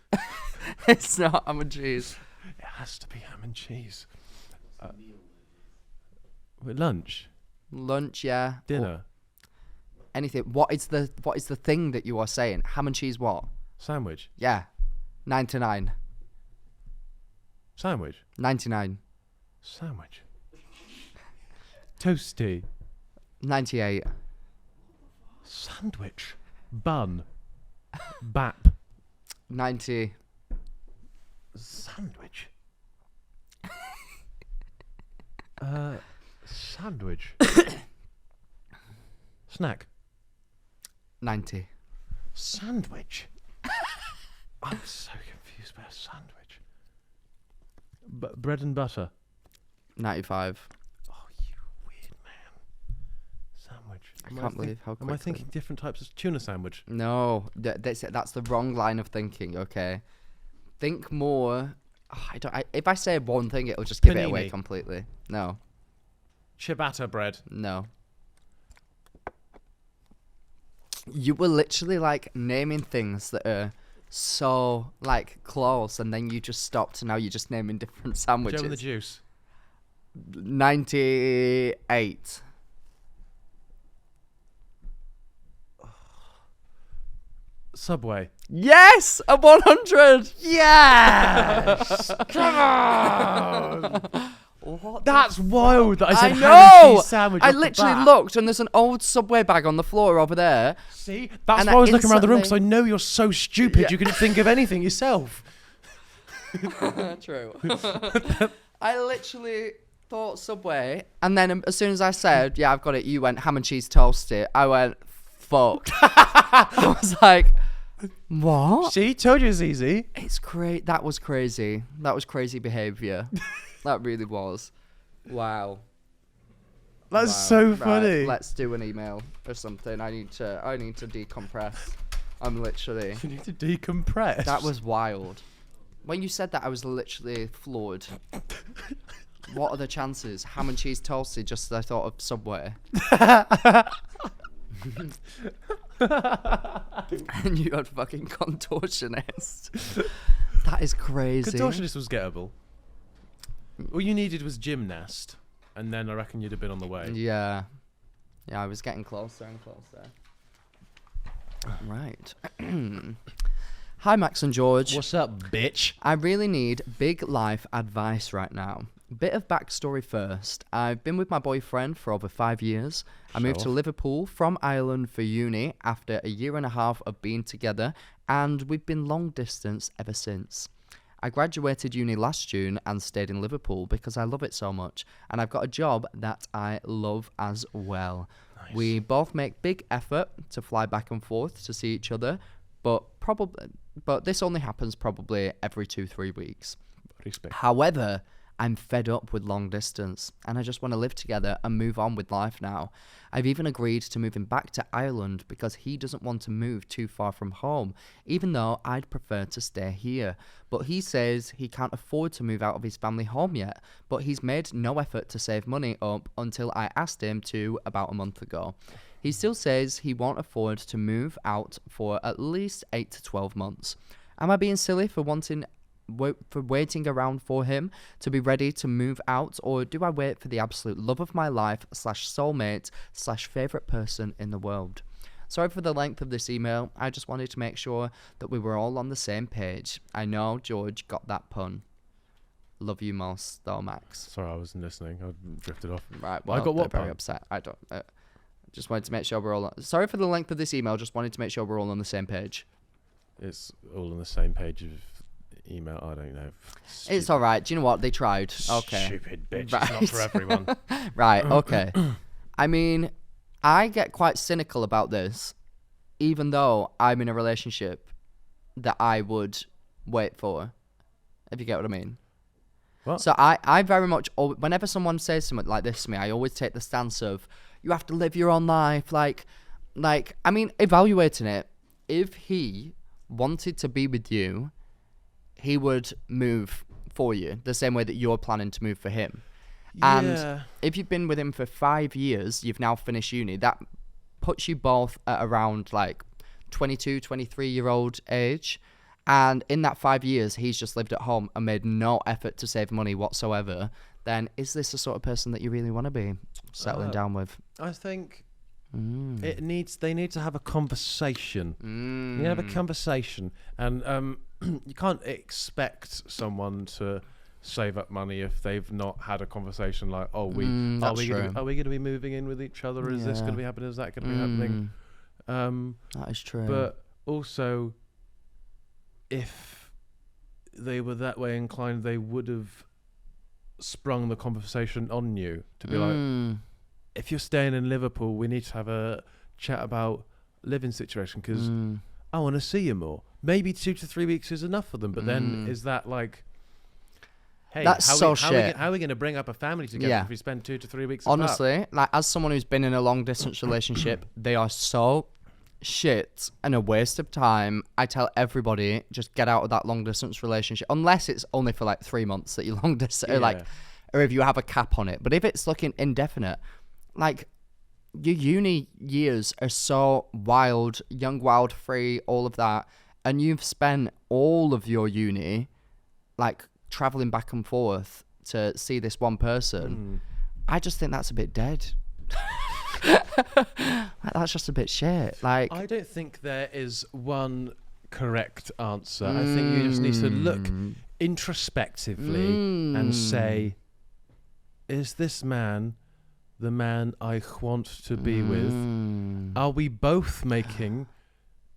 It's not ham and cheese. It has to be ham and cheese. With lunch. Lunch, yeah. Dinner. Or anything. What is the thing that you are saying? Ham and cheese what? Sandwich. Yeah. 99. Sandwich. 99. Sandwich. Toasty. 98. Sandwich. Bun. Bap. 90. Sandwich. Sandwich. Snack. 90. Sandwich. I'm so confused by a sandwich. Bread and butter. 95. Oh, you weird man. Sandwich. I can't believe how Am quickly. I thinking different types of tuna sandwich? No, that's the wrong line of thinking. Okay, think more. Oh, if I say one thing, it'll just give it away Panini. completely. No, Ciabatta bread. no. You were literally like naming things that are so like close, and then you just stopped, and now you're just naming different sandwiches. Joe and the Juice. 98. Subway. Yes, a 100. Yes! Come on! That's wild that I said I ham and know. cheese sandwich. I off the literally bat. looked, and there's an old Subway bag on the floor over there. See? That's And why I was looking around the room, because I instantly- know you're so stupid Yeah. you couldn't think of anything yourself. True. I literally thought Subway, and then as soon as I said, yeah, I've got it, you went ham and cheese toasted. I went, fuck. I was like, what? See? Told you it's easy. It's great. That was crazy. That was crazy behavior. That really was. Wow. That's Wow. so Right, funny. let's do an email or something. I need to decompress. I'm literally. You need to decompress. That was wild. When you said that, I was literally floored. What are the chances? Ham and cheese toasted, just as I thought of Subway. And you had fucking contortionist. That is crazy. Contortionist was gettable. All you needed was gymnast, and then I reckon you'd have been on the way. Yeah. Yeah, I was getting closer and closer. Right. Hi, Max and George. What's up, bitch? I really need big life advice right now. Bit of backstory first. I've been with my boyfriend for over 5 years. I moved to Liverpool from Ireland for uni after a year and a half of being together, and we've been long distance ever since. I graduated uni last June and stayed in Liverpool because I love it so much, and I've got a job that I love as well. Nice. We both make big effort to fly back and forth to see each other, but this only happens probably every 2-3 weeks. Respect. However, I'm fed up with long distance, and I just want to live together and move on with life now. I've even agreed to moving back to Ireland because he doesn't want to move too far from home, even though I'd prefer to stay here. But he says he can't afford to move out of his family home yet, but he's made no effort to save money up until I asked him to about a month ago. He still says he won't afford to move out for at least 8 to 12 months. Am I being silly for waiting around for him to be ready to move out, or do I wait for the absolute love of my life / soulmate / favourite person in the world? Sorry for the length of this email. I just wanted to make sure that we were all on the same page. I know George got that pun. Love you most, though, Max. Sorry, I wasn't listening. I drifted off. Right, well, I got what they're very pun? upset. I don't. Just wanted to make sure we're all. Sorry for the length of this email. Just wanted to make sure we're all on the same page. It's all on the same page of email. I don't know. It's all right. Do you know what? They tried. Okay. Stupid bitch. Right. It's not for everyone. Right, okay. I mean, I get quite cynical about this, even though I'm in a relationship that I would wait for, if you get what I mean. What? So I very much, whenever someone says something like this to me, I always take the stance of, you have to live your own life. Like, I mean, evaluating it, if he wanted to be with you, he would move for you the same way that you're planning to move for him. And Yeah. if you've been with him for 5 years, you've now finished uni, that puts you both at around like 22, 23-year-old age. And in that 5 years, he's just lived at home and made no effort to save money whatsoever. Then is this the sort of person that you really want to be settling down with? I think they need to have a conversation. You need to have a conversation, and you can't expect someone to save up money if they've not had a conversation. Like, are we going to be moving in with each other? Is this going to be happening? Is that going to be happening? That is true. But also, if they were that way inclined, they would have sprung the conversation on you to be like, if you're staying in Liverpool, we need to have a chat about living situation because I want to see you more. Maybe 2 to 3 weeks is enough for them, but then is that like, hey, That's how so we shit. how are we going to bring up a family together Yeah. if we spend 2 to 3 weeks apart? honestly, like as someone who's been in a long distance relationship, they are so shit and a waste of time. I tell everybody, just get out of that long distance relationship, unless it's only for like 3 months that you long distance, or Yeah. if you have a cap on it. But if it's looking indefinite, like your uni years are so wild, young, wild, free, all of that, and you've spent all of your uni, like, traveling back and forth to see this one person. I just think that's a bit dead. That's just a bit shit. Like, I don't think there is one correct answer. I think you just need to look introspectively and say, is this man the man I want to be with? Are we both making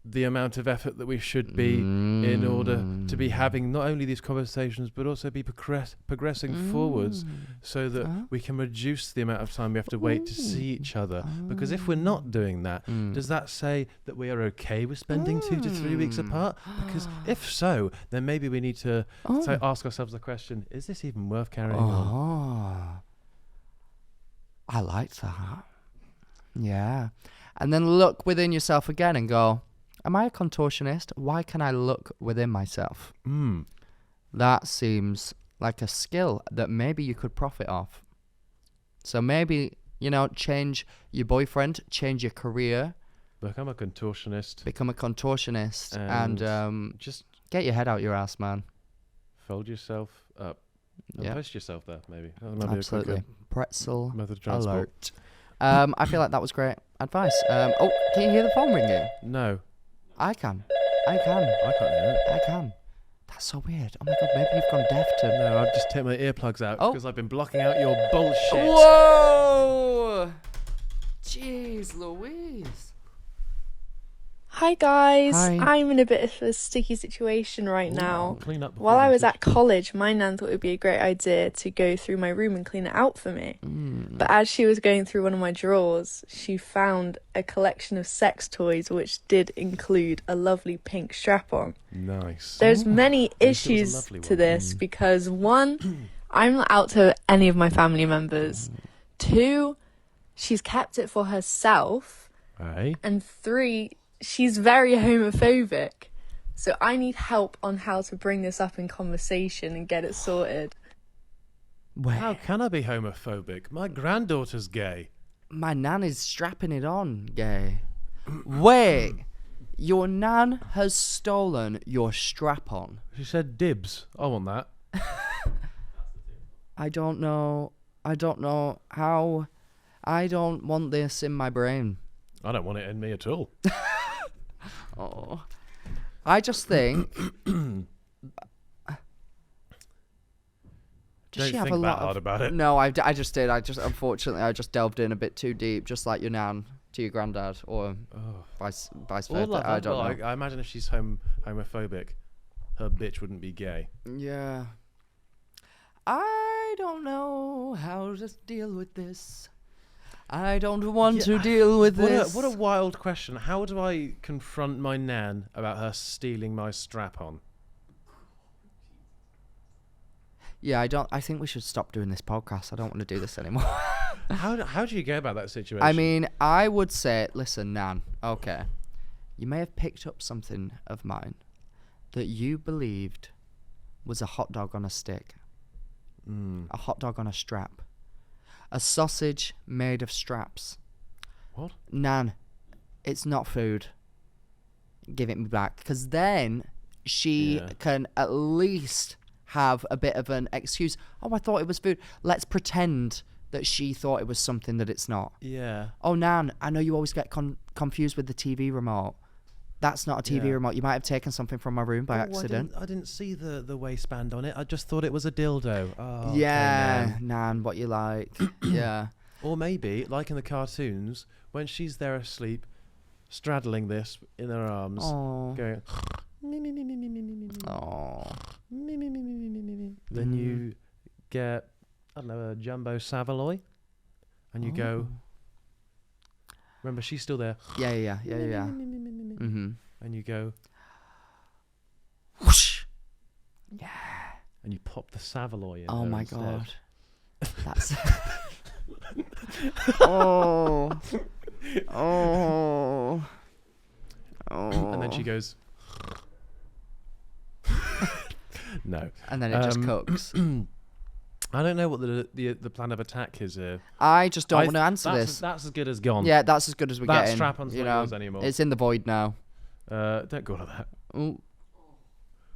the amount of effort that we should be in order to be having not only these conversations but also be progressing forwards, so that we can reduce the amount of time we have to wait to see each other? Because if we're not doing that, does that say that we are okay with spending 2 to 3 weeks apart? Because if so, then maybe we need to ask ourselves the question, is this even worth carrying on? I like that. Yeah. And then look within yourself again and go, am I a contortionist? Why can I look within myself? That seems like a skill that maybe you could profit off. So maybe, change your boyfriend, change your career. Become a contortionist. And just get your head out your ass, man. Fold yourself up. And post yourself there, maybe. That might Absolutely. Be a Pretzel method of transport. alert. I feel like that was great advice. Can you hear the phone ringing? No. I can. I can't hear it. I can. That's so weird. Oh my god, maybe you've gone deaf to... No, I've just taken my earplugs out because I've been blocking out your bullshit. Whoa! Jeez Louise. Hi guys, Hi. I'm in a bit of a sticky situation right now. Clean up While I was at college, my nan thought it would be a great idea to go through my room and clean it out for me. But as she was going through one of my drawers, she found a collection of sex toys which did include a lovely pink strap-on. Nice. There's many At least it was a issues lovely to one. this because 1, I'm not out to any of my family members. 2, she's kept it for herself. Aye. And 3, she's very homophobic. So I need help on how to bring this up in conversation and get it sorted. Wait, How can I be homophobic? My granddaughter's gay. my nan is strapping it on, gay. Wait, your nan has stolen your strap-on. She said dibs. I want that. I don't know how... I don't want this in my brain. I don't want it in me at all. Oh, I just think. Don't Does she have think a that lot hard of? about it. No, I just did. Unfortunately, I just delved in a bit too deep, just like your nan to your granddad, or vice versa. I don't know. I imagine if she's homophobic, her bitch wouldn't be gay. Yeah. I don't know how to deal with this. I don't want to deal with this. What a wild question. How do I confront my nan about her stealing my strap-on? Yeah, I think we should stop doing this podcast. I don't want to do this anymore. How do you go about that situation? I mean, I would say, listen, Nan, okay, you may have picked up something of mine that you believed was a hot dog on a stick, a hot dog on a strap, a sausage made of straps. What? Nan, it's not food. Give it me back. Because then she can at least have a bit of an excuse. Oh, I thought it was food. Let's pretend that she thought it was something that it's not. Yeah. Oh, Nan, I know you always get confused with the TV remote. That's not a TV remote. You might have taken something from my room by accident. I didn't see the waistband on it. I just thought it was a dildo. Oh, yeah, okay, Nan, what you like. Yeah. Or maybe, like in the cartoons, when she's there asleep, straddling this in her arms, going... Oh. Then you get, I don't know, a jumbo Savoy, and you go... Remember, she's still there. Yeah. Mm-hmm. And you go... Whoosh. Yeah. And you pop the Savoy in. Oh there my instead. god. That's... Oh. And then she goes... No. And then it just cooks. I don't know what the plan of attack is here. I just don't want to answer this. That's as good as gone. Yeah, that's as good as we're that getting. strap-on's not yours anymore. It's in the void now. Don't go on that. Ooh.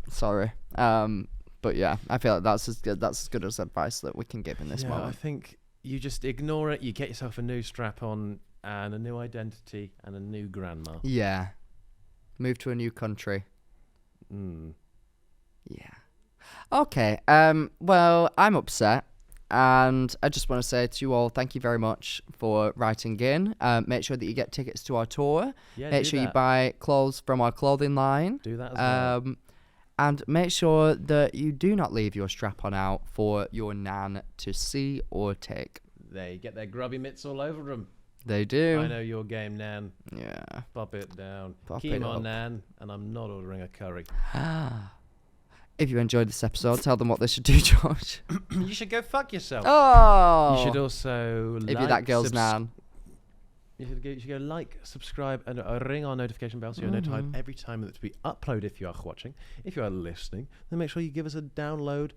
Sorry. But yeah, I feel like that's as good as advice that we can give in this moment. I think you just ignore it. You get yourself a new strap-on and a new identity and a new grandma. Yeah. Move to a new country. Yeah. Okay. Well, I'm upset. And I just want to say to you all, thank you very much for writing in. Make sure that you get tickets to our tour. Yeah, make sure you buy clothes from our clothing line. Do that as well. And make sure that you do not leave your strap-on out for your nan to see or take. They get their grubby mitts all over them. They do. I know your game, Nan. Yeah. Pop it down. Pop Keep it on, up. Nan. And I'm not ordering a curry. If you enjoyed this episode, tell them what they should do, George. You should go fuck yourself. Oh! You should also If you're that girl's nan. You should go like, subscribe, and ring our notification bell so you're notified every time that we upload. If you are watching, if you are listening, then make sure you give us a download.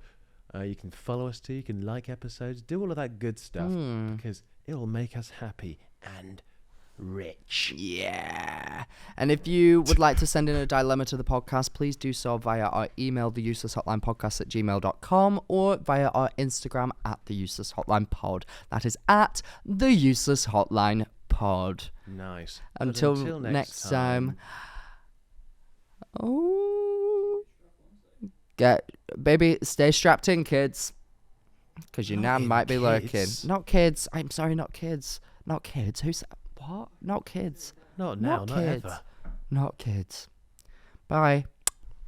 You can follow us too. You can like episodes. Do all of that good stuff because it will make us happy and rich. Yeah. And if you would like to send in a dilemma to the podcast, please do so via our email, theuselesshotlinepodcast@gmail.com, or via our Instagram @theuselesshotlinepod. That is @theuselesshotlinepod. Nice. Until next time. Oh. Baby, stay strapped in, kids. Because your nan might be lurking. Not kids. I'm sorry, not kids. Not kids. Who's that? What? Not kids. Not now, not kids. ever. Not kids. Bye.